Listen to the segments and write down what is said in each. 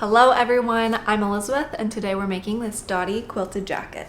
Hello everyone, I'm Elizabeth and today we're making this Dotti Quilted Jacket.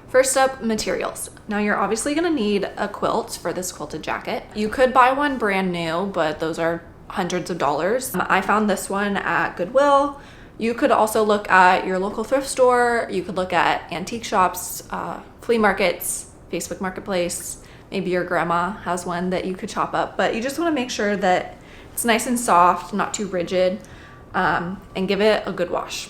First up, materials. Now you're obviously going to need a quilt for this quilted jacket. You could buy one brand new, but those are hundreds of dollars. I found this one at Goodwill. You could also look at your local thrift store. You could look at antique shops, flea markets, Facebook Marketplace. Maybe your grandma has one that you could chop up, but you just want to make sure that it's nice and soft, not too rigid, and give it a good wash.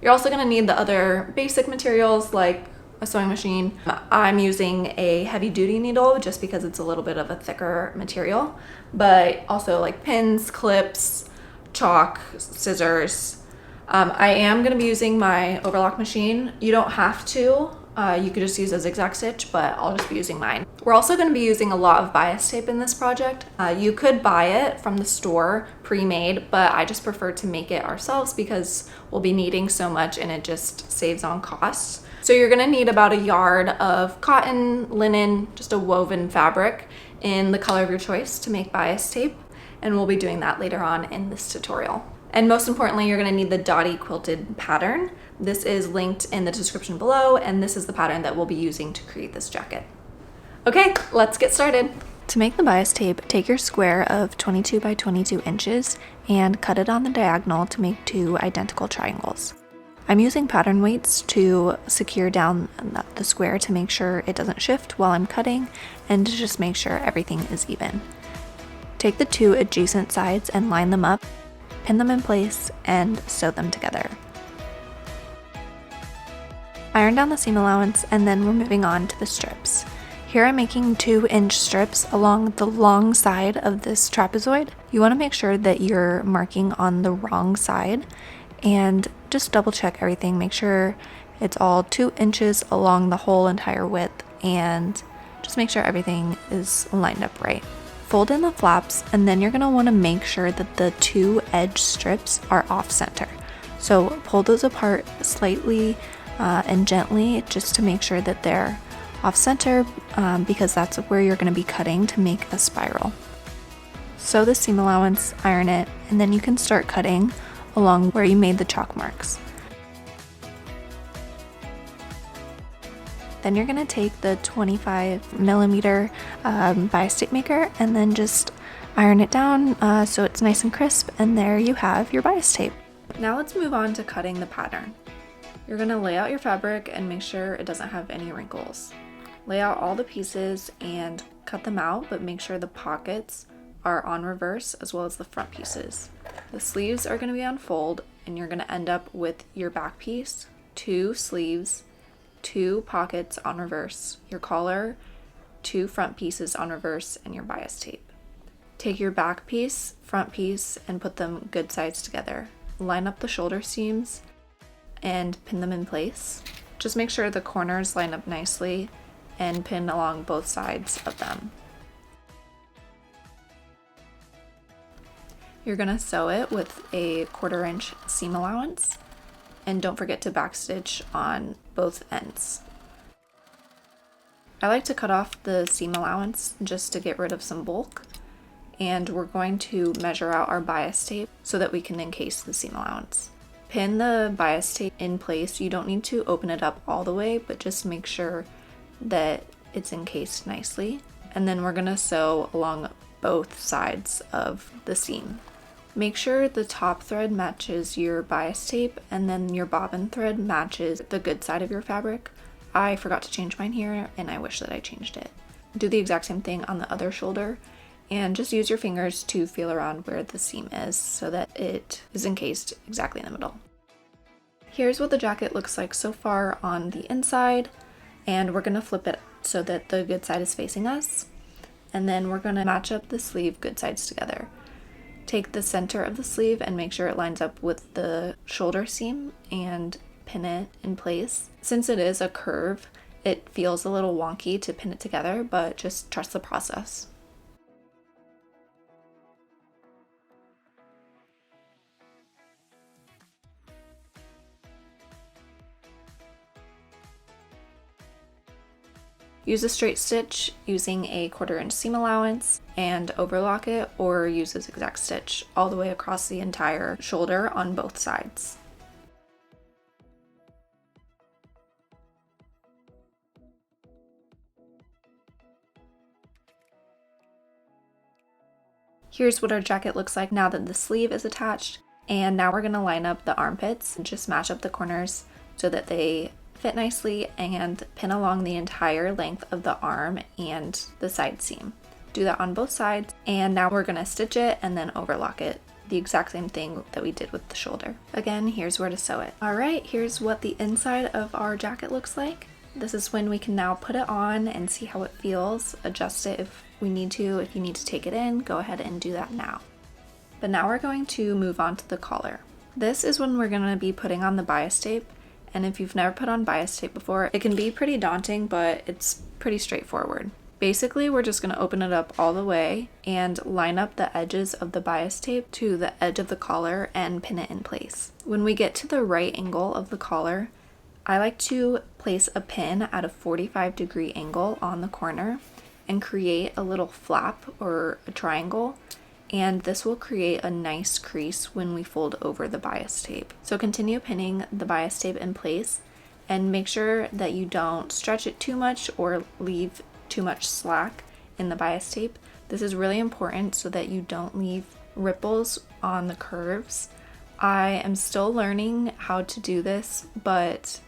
You're also going to need the other basic materials like a sewing machine. I'm using a heavy duty needle just because it's a little bit of a thicker material, but also like pins, clips, chalk, scissors. I am going to be using my overlock machine. You don't have to. You could just use a zigzag stitch, but I'll just be using mine. We're also going to be using a lot of bias tape in this project. You could buy it from the store pre-made, but I just prefer to make it ourselves because we'll be needing so much and it just saves on costs. So you're going to need about a yard of cotton, linen, just a woven fabric in the color of your choice to make bias tape, and we'll be doing that later on in this tutorial. And most importantly, you're going to need the Dotti quilted pattern. This is linked in the description below, and this is the pattern that we'll be using to create this jacket. Okay, let's get started. To make the bias tape, take your square of 22 by 22 inches and cut it on the diagonal to make two identical triangles. I'm using pattern weights to secure down the square to make sure it doesn't shift while I'm cutting and to just make sure everything is even. Take the two adjacent sides and line them up, pin them in place, and sew them together. Iron down the seam allowance, and then we're moving on to the strips. Here I'm making 2-inch strips along the long side of this trapezoid. You want to make sure that you're marking on the wrong side and just double check everything. Make sure it's all 2 inches along the whole entire width and just make sure everything is lined up right. Fold in the flaps, and then you're going to want to make sure that the two edge strips are off center. So pull those apart slightly and gently just to make sure that they're off center because that's where you're going to be cutting to make a spiral. Sew the seam allowance, iron it, and then you can start cutting along where you made the chalk marks. Then you're going to take the 25mm bias tape maker and then just iron it down so it's nice and crisp, and there you have your bias tape. Now let's move on to cutting the pattern. You're going to lay out your fabric and make sure it doesn't have any wrinkles. Lay out all the pieces and cut them out, but make sure the pockets are on reverse as well as the front pieces. The sleeves are going to be on fold, and you're going to end up with your back piece, 2 sleeves, 2 pockets on reverse, your collar, 2 front pieces on reverse, and your bias tape. Take your back piece, front piece, and put them good sides together. Line up the shoulder seams and pin them in place. Just make sure the corners line up nicely and pin along both sides of them. You're going to sew it with a 1/4 inch seam allowance, and don't forget to backstitch on both ends. I like to cut off the seam allowance just to get rid of some bulk, and we're going to measure out our bias tape so that we can encase the seam allowance. Pin the bias tape in place. You don't need to open it up all the way, but just make sure that it's encased nicely, and then we're going to sew along both sides of the seam. Make sure the top thread matches your bias tape and then your bobbin thread matches the good side of your fabric. I forgot to change mine here and I wish that I changed it. Do the exact same thing on the other shoulder and just use your fingers to feel around where the seam is so that it is encased exactly in the middle. Here's what the jacket looks like so far on the inside, and we're going to flip it so that the good side is facing us, and then we're going to match up the sleeve good sides together. Take the center of the sleeve and make sure it lines up with the shoulder seam and pin it in place. Since it is a curve, it feels a little wonky to pin it together, but just trust the process. Use a straight stitch using a 1/4 inch seam allowance and overlock it, or use a zigzag stitch all the way across the entire shoulder on both sides. Here's what our jacket looks like now that the sleeve is attached. And now we're going to line up the armpits and just match up the corners so that they fit nicely and pin along the entire length of the arm and the side seam. Do that on both sides, and now we're going to stitch it and then overlock it. The exact same thing that we did with the shoulder. Again, here's where to sew it. All right, here's what the inside of our jacket looks like. This is when we can now put it on and see how it feels, adjust it if we need to. If you need to take it in, go ahead and do that now. But now we're going to move on to the collar. This is when we're going to be putting on the bias tape. And if you've never put on bias tape before, it can be pretty daunting, but it's pretty straightforward. Basically, we're just going to open it up all the way and line up the edges of the bias tape to the edge of the collar and pin it in place. When we get to the right angle of the collar, I like to place a pin at a 45-degree angle on the corner and create a little flap or a triangle, and this will create a nice crease when we fold over the bias tape. So continue pinning the bias tape in place and make sure that you don't stretch it too much or leave too much slack in the bias tape. This is really important so that you don't leave ripples on the curves. I am still learning how to do this, but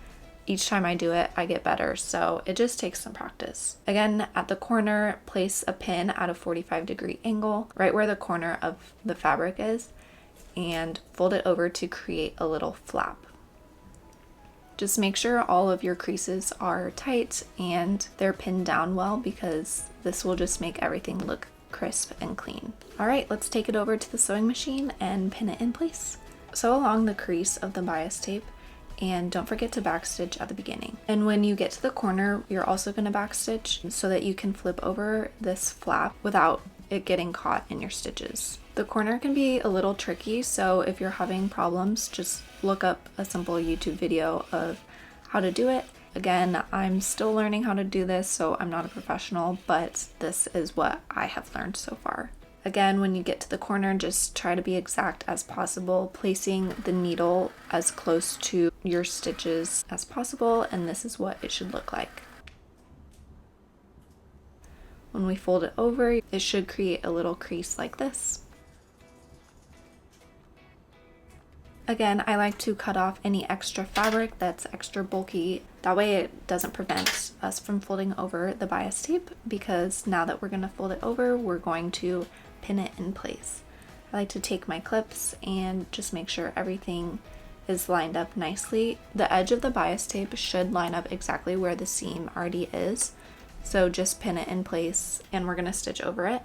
each time I do it, I get better, so it just takes some practice. Again, at the corner, place a pin at a 45-degree angle, right where the corner of the fabric is, and fold it over to create a little flap. Just make sure all of your creases are tight and they're pinned down well, because this will just make everything look crisp and clean. All right, let's take it over to the sewing machine and pin it in place. Sew along the crease of the bias tape, and don't forget to backstitch at the beginning. And when you get to the corner, you're also going to backstitch so that you can flip over this flap without it getting caught in your stitches. The corner can be a little tricky, so if you're having problems, just look up a simple YouTube video of how to do it. Again, I'm still learning how to do this, so I'm not a professional, but this is what I have learned so far. Again, when you get to the corner, just try to be exact as possible, placing the needle as close to your stitches as possible, and this is what it should look like. When we fold it over, it should create a little crease like this. Again, I like to cut off any extra fabric that's extra bulky. That way it doesn't prevent us from folding over the bias tape, because now that we're going to fold it over, we're going to pin it in place. I like to take my clips and just make sure everything is lined up nicely. The edge of the bias tape should line up exactly where the seam already is. So just pin it in place, and we're going to stitch over it.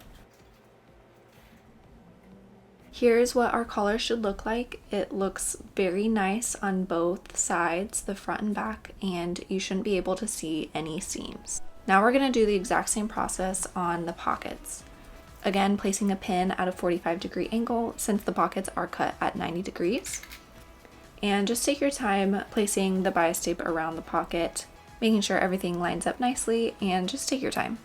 Here's what our collar should look like. It looks very nice on both sides, the front and back, and you shouldn't be able to see any seams. Now we're going to do the exact same process on the pockets. Again, placing a pin at a 45-degree angle since the pockets are cut at 90 degrees. And just take your time placing the bias tape around the pocket, making sure everything lines up nicely, and just take your time.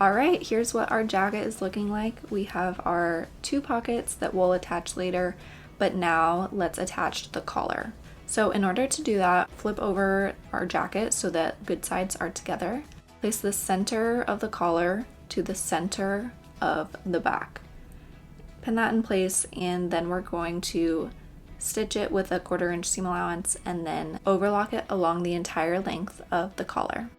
All right, here's what our jacket is looking like. We have our 2 pockets that we'll attach later, but now let's attach the collar. So in order to do that, flip over our jacket so that good sides are together. Place the center of the collar to the center of the back. Pin that in place, and then we're going to stitch it with a 1/4 inch seam allowance and then overlock it along the entire length of the collar.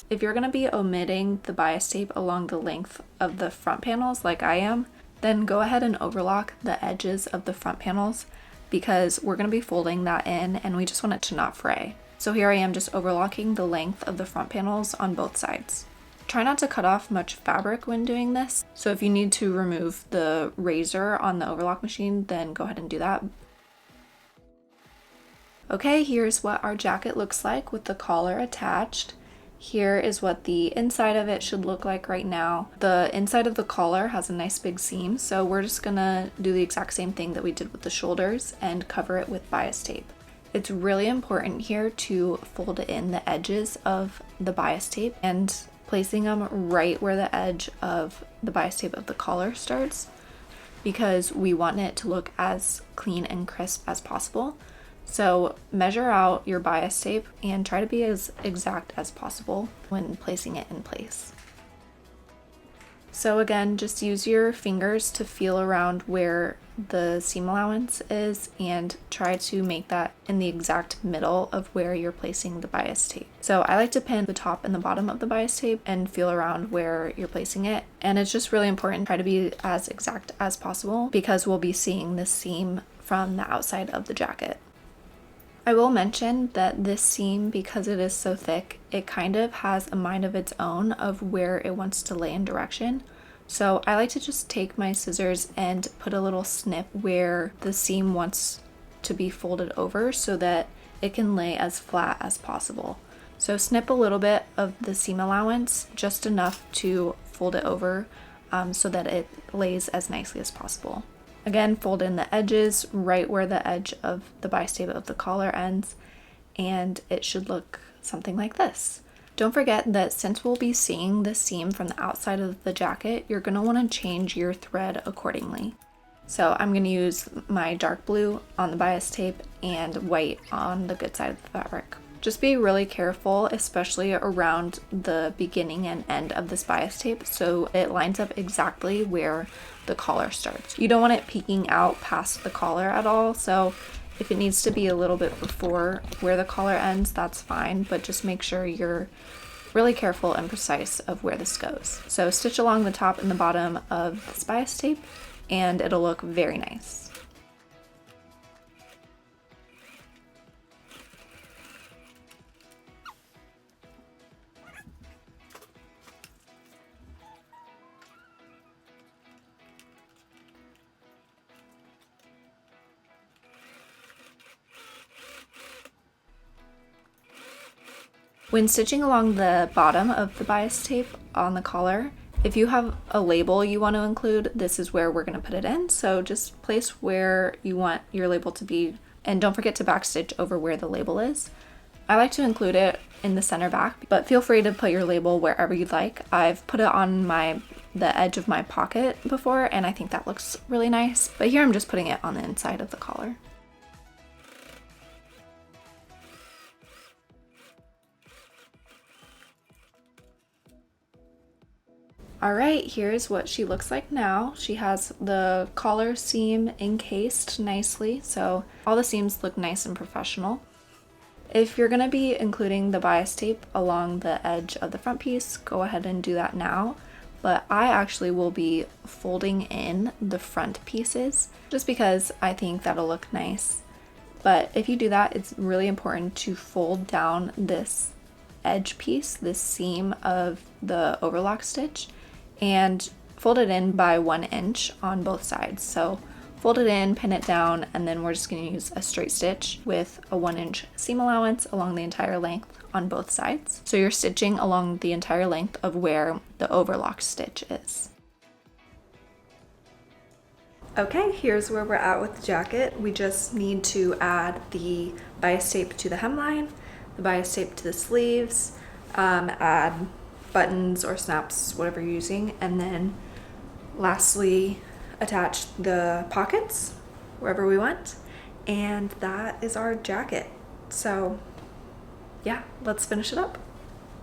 If you're going to be omitting the bias tape along the length of the front panels like I am, then go ahead and overlock the edges of the front panels because we're going to be folding that in and we just want it to not fray. So here I am just overlocking the length of the front panels on both sides. Try not to cut off much fabric when doing this. So if you need to remove the razor on the overlock machine, then go ahead and do that. Okay, here's what our jacket looks like with the collar attached. Here is what the inside of it should look like right now. The inside of the collar has a nice big seam, so we're just gonna do the exact same thing that we did with the shoulders and cover it with bias tape. It's really important here to fold in the edges of the bias tape and placing them right where the edge of the bias tape of the collar starts because we want it to look as clean and crisp as possible. So measure out your bias tape and try to be as exact as possible when placing it in place. So again, just use your fingers to feel around where the seam allowance is and try to make that in the exact middle of where you're placing the bias tape. So I like to pin the top and the bottom of the bias tape and feel around where you're placing it. And it's just really important to try to be as exact as possible because we'll be seeing the seam from the outside of the jacket. I will mention that this seam, because it is so thick, it kind of has a mind of its own of where it wants to lay in direction. So I like to just take my scissors and put a little snip where the seam wants to be folded over so that it can lay as flat as possible. So snip a little bit of the seam allowance, just enough to fold it over so that it lays as nicely as possible. Again, fold in the edges right where the edge of the bias tape of the collar ends, and it should look something like this. Don't forget that since we'll be seeing the seam from the outside of the jacket, you're going to want to change your thread accordingly. So I'm going to use my dark blue on the bias tape and white on the good side of the fabric. Just be really careful, especially around the beginning and end of this bias tape, so it lines up exactly where the collar starts. You don't want it peeking out past the collar at all, so if it needs to be a little bit before where the collar ends, that's fine, but just make sure you're really careful and precise of where this goes. So stitch along the top and the bottom of this bias tape, and it'll look very nice. When stitching along the bottom of the bias tape on the collar, if you have a label you want to include, this is where we're going to put it in. So just place where you want your label to be, and don't forget to backstitch over where the label is. I like to include it in the center back, but feel free to put your label wherever you'd like. I've put it on the edge of my pocket before, and I think that looks really nice, but here I'm just putting it on the inside of the collar. All right, here's what she looks like now. She has the collar seam encased nicely, so all the seams look nice and professional. If you're gonna be including the bias tape along the edge of the front piece, go ahead and do that now. But I actually will be folding in the front pieces just because I think that'll look nice. But if you do that, it's really important to fold down this edge piece, this seam of the overlock stitch, and fold it in by 1 inch on both sides. So fold it in, pin it down, and then we're just going to use a straight stitch with a 1-inch seam allowance along the entire length on both sides. So you're stitching along the entire length of where the overlock stitch is. Okay, here's where we're at with the jacket. We just need to add the bias tape to the hemline, the bias tape to the sleeves, add buttons or snaps, whatever you're using, and then lastly attach the pockets wherever we want, and that is our jacket. So yeah, let's finish it up.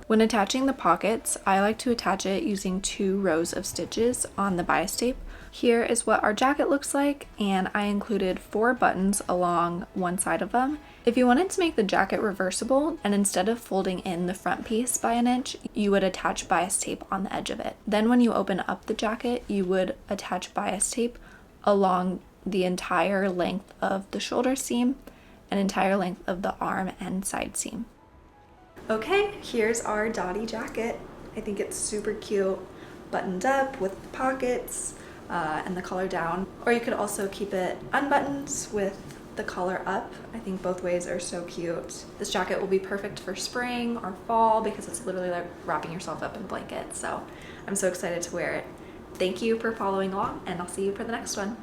When attaching the pockets, I like to attach it using 2 rows of stitches on the bias tape. Here is what our jacket looks like, and I included 4 buttons along one side of them. If you wanted to make the jacket reversible, and instead of folding in the front piece by 1 inch, you would attach bias tape on the edge of it. Then when you open up the jacket, you would attach bias tape along the entire length of the shoulder seam and entire length of the arm and side seam. Okay, here's our Dotti jacket. I think it's super cute, buttoned up with the pockets and the collar down. Or you could also keep it unbuttoned with the collar up. I think both ways are so cute. This jacket will be perfect for spring or fall because it's literally like wrapping yourself up in a blanket. So I'm so excited to wear it. Thank you for following along, and I'll see you for the next one.